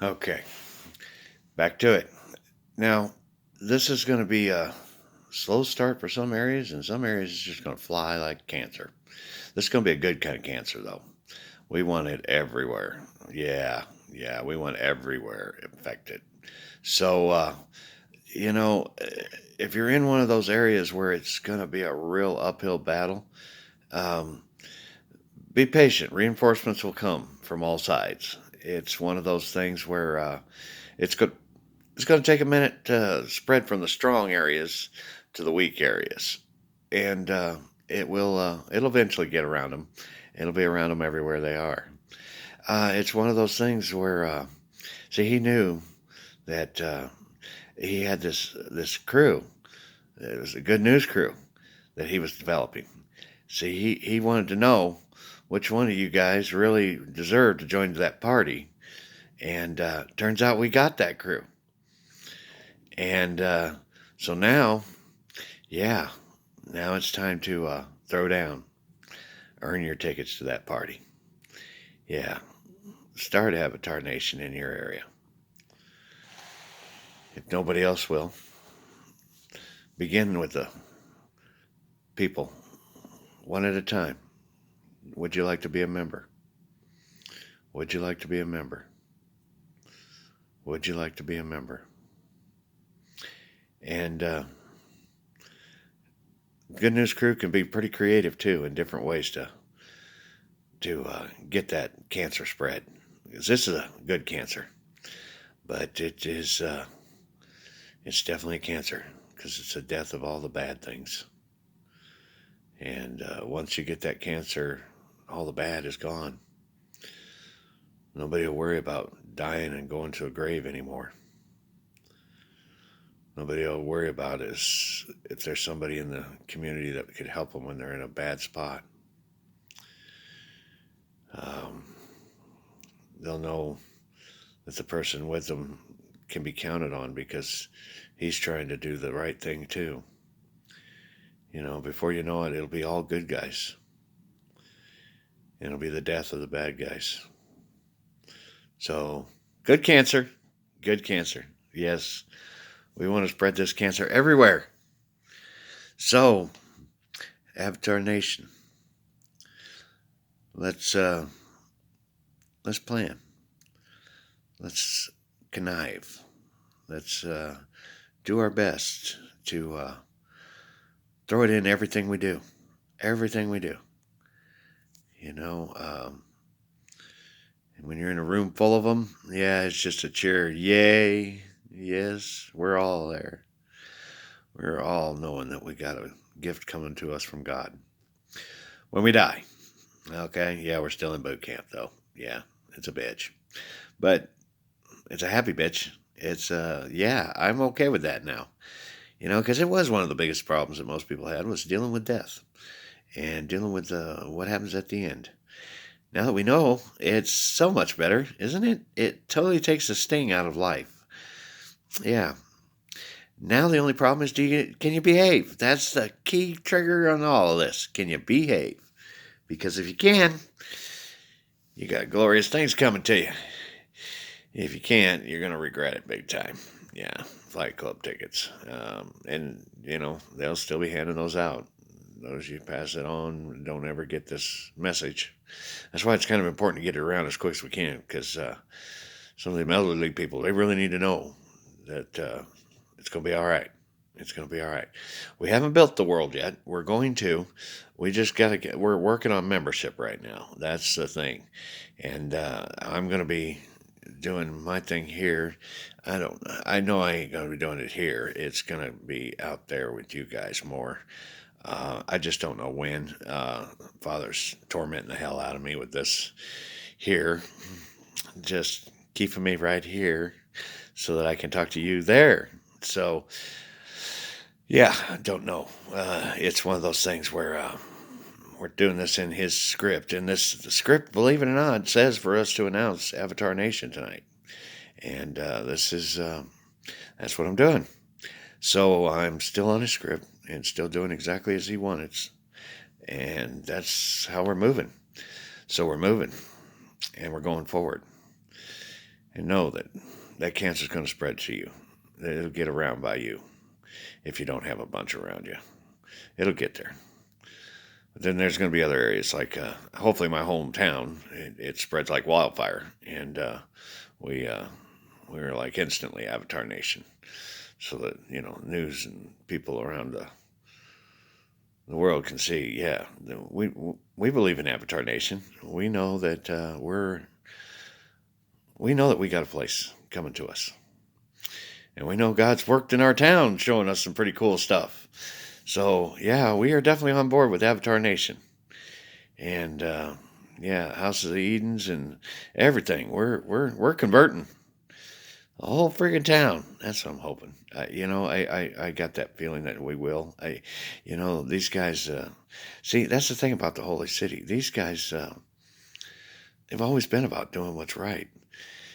Okay, back to it. Now, this is going to be a slow start for some areas, and some areas it's just going to fly like cancer. This is going to be a good kind of cancer, though. We want it everywhere. Yeah, yeah, we want everywhere infected. So, if you're in one of those areas where it's going to be a real uphill battle, um, be patient. Reinforcements will come from all sides. It's one of those things where it's good. It's going to take a minute to spread from the strong areas to the weak areas, and it'll eventually get around them. It'll be around them everywhere they are. It's one of those things where, see, he knew that he had this crew. It was a good news crew that he was developing. See, he wanted to know which one of you guys really deserved to join that party, and turns out we got that crew. And so now, yeah, now it's time to throw down, earn your tickets to that party. Yeah, start Avatar Nation in your area. If nobody else will, begin with the people one at a time. Would you like to be a member? Would you like to be a member? Would you like to be a member? And Good News Crew can be pretty creative too in different ways to get that cancer spread. Because this is a good cancer, but it's definitely a cancer because it's the death of all the bad things. And once you get that cancer, all the bad is gone. Nobody will worry about dying and going to a grave anymore. Nobody will worry about is if there's somebody in the community that could help them when they're in a bad spot. Um, they'll know that the person with them can be counted on because he's trying to do the right thing too. Before you know it, it'll be all good guys. It'll be the death of the bad guys. So, good cancer. Good cancer. Yes, we want to spread this cancer everywhere. So, Avatar Nation, let's plan. Let's connive. Let's do our best to throw it in everything we do. Everything we do. And when you're in a room full of them, yeah, it's just a cheer. Yay. Yes, we're all there. We're all knowing that we got a gift coming to us from God. When we die, okay, yeah, we're still in boot camp, though. Yeah, it's a bitch. But it's a happy bitch. It's, yeah, I'm okay with that now. Because it was one of the biggest problems that most people had was dealing with death and dealing with what happens at the end. Now that we know, it's so much better, isn't it? It totally takes the sting out of life. Yeah. Now the only problem is, can you behave? That's the key trigger on all of this. Can you behave? Because if you can, you got glorious things coming to you. If you can't, you're going to regret it big time. Yeah, Flight Club tickets. And, they'll still be handing those out. Those you pass it on, don't ever get this message. That's why it's kind of important to get it around as quick as we can, because some of the elderly people, they really need to know that it's going to be all right. It's going to be all right. We haven't built the world yet. We're going to. We just got to we're working on membership right now. That's the thing. And I'm going to be doing my thing here. I know I ain't going to be doing it here. It's going to be out there with you guys more. I just don't know when. Father's tormenting the hell out of me with this here. Just keeping me right here so that I can talk to you there. So, yeah, I don't know. It's one of those things where we're doing this in his script. And the script, believe it or not, says for us to announce Avatar Nation tonight. And that's what I'm doing. So I'm still on his script and still doing exactly as he wanted. And that's how we're moving. So we're moving and we're going forward. and know that that cancer is going to spread to you. It'll get around by you if you don't have a bunch around you. It'll get there. But then there's going to be other areas like hopefully my hometown. It spreads like wildfire, and we we're like instantly Avatar Nation, so that news and people around the world can see. Yeah, we believe in Avatar Nation. We know that we know that we got a place coming to us. And we know God's worked in our town showing us some pretty cool stuff. So, yeah, we are definitely on board with Avatar Nation. And, yeah, House of the Edens and everything. We're converting the whole friggin' town. That's what I'm hoping. I got that feeling that we will. These guys, see, that's the thing about the Holy City. These guys, they've always been about doing what's right.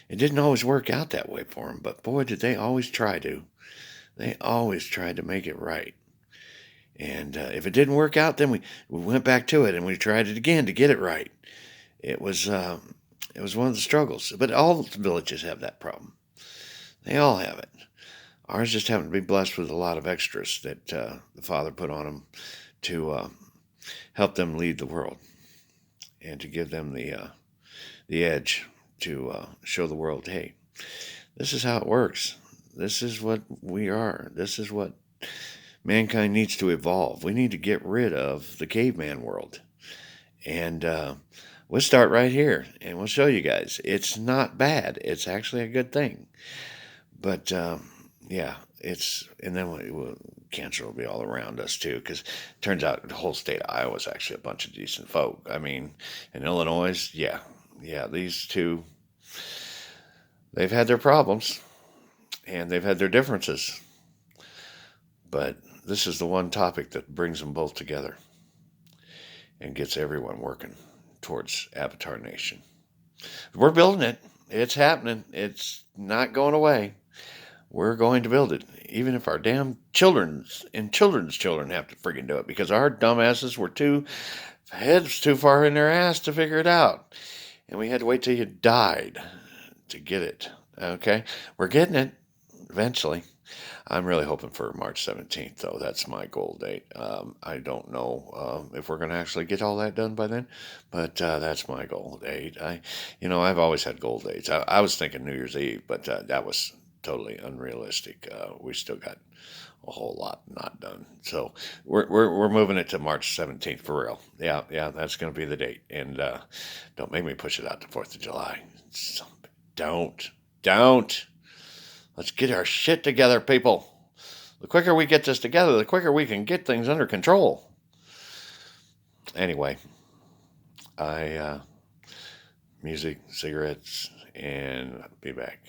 It didn't always work out that way for them, but boy, did they always try to. They always tried to make it right. And if it didn't work out, then we went back to it and we tried it again to get it right. It was one of the struggles. But all the villages have that problem. They all have it. Ours just happened to be blessed with a lot of extras that the Father put on them to help them lead the world and to give them the edge to show the world, hey, this is how it works. This is what we are. This is what mankind needs to evolve. We need to get rid of the caveman world. And we'll start right here and we'll show you guys. It's not bad. It's actually a good thing. But yeah, and then cancer will be all around us too, because it turns out the whole state of Iowa is actually a bunch of decent folk. I mean, in Illinois, yeah, these two, they've had their problems and they've had their differences. But this is the one topic that brings them both together and gets everyone working towards Avatar Nation. We're building it. It's happening. It's not going away. We're going to build it, even if our damn children's children have to friggin' do it, because our dumbasses were heads too far in their ass to figure it out. And we had to wait till you died to get it. Okay? We're getting it eventually. I'm really hoping for March 17th, though. That's my goal date. I don't know if we're going to actually get all that done by then, but that's my goal date. I've always had goal dates. I was thinking New Year's Eve, but that was totally unrealistic. We still got a whole lot not done. So we're moving it to March 17th for real. Yeah, that's going to be the date. And don't make me push it out to 4th of July. Don't. Let's get our shit together, people. The quicker we get this together, the quicker we can get things under control. Anyway, music, cigarettes, and be back.